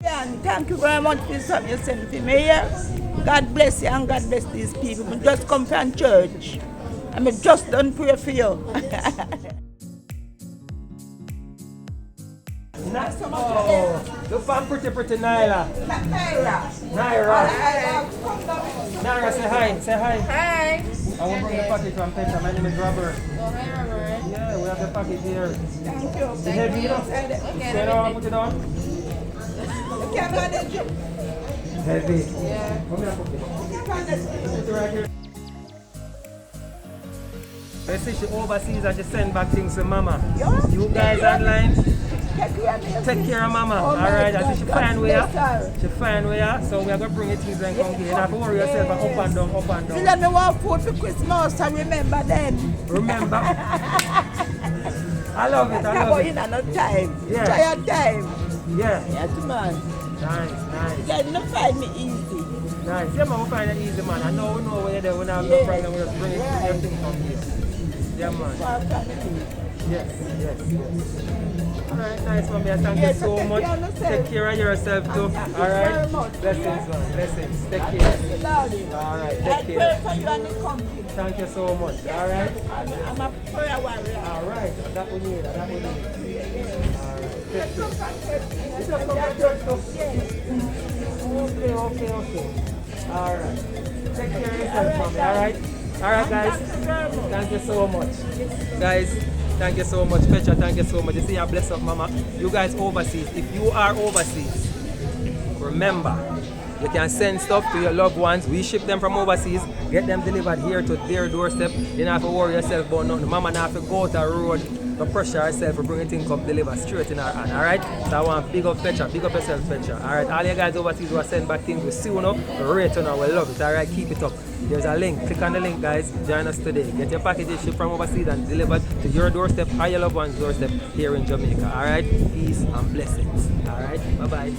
Yeah, and thank you very much for something you sent for me here. God bless you and God bless these people. I just come from church. I just done pray for you. Oh, look for pretty Naira. Naira, say hi. Say hi. Hi. I will bring the package from Petra. My name is Robert. Oh, hi, Robert. Yeah, we have the package here. Thank you. It's heavy, you know? Okay, Say no, put it on. You can't manage it. Heavy. Yeah. Come here, put it. You can't manage it. Put it right here. Let's say she overseas and she send back things to mama. Yeah. You guys online, Take take care of mama. Oh, Alright, my I see she God, fine God with bless ya. her. She fine with ya. So we are gonna bring it things and come here. You don't have to worry yourself and up and down, up and See, down. let me want food for Christmas, so remember them. Remember. I love it, I That's love in it. another time. Yeah. Try your time. Yeah. Yes, man. Nice. You don't find me easy. Nice. Yeah, man, we find it easy, man. I know we know where you're there. We don't have Yeah. no problem. We just bring it Right. everything from here. Yeah, man. Far from me. Yes. Alright, nice one, man. Thank Yeah, you so so take much. care of yourself. Take care of yourself too. Thank you Alright. very much. Blessings, man. Blessings. Take care. Yes, darling. Alright, I take pray care. for you and the company. Thank you so much. Alright. I'm a prayer warrior. Alright. That we need. That we need. Alright. Take care. Come from church. You just come from church too? Yes. Okay. Alright. Take care of yourself, mommy. Alright? Alright, guys. Thank you very much. Thank you so much. Guys, thank you so much. Petra, thank you so much. You see, I bless up, mama. You guys overseas, if you are overseas, remember, you can send stuff to your loved ones. We ship them from overseas, get them delivered here to their doorstep. You don't have to worry yourself about nothing. Mama don't have to go to the road, to pressure herself for bringing things come deliver straight in her hand. Alright? So I want big up Petra, big up yourself, Petra. Alright, all you guys overseas who are send back things, we see you now, we rate you now, we love it. Alright, keep it up. There's a link. Click on the link, guys. Join us today. Get your packages shipped from overseas and delivered to your doorstep or your loved one's doorstep here in Jamaica. Alright? Peace and blessings. Alright? Bye-bye.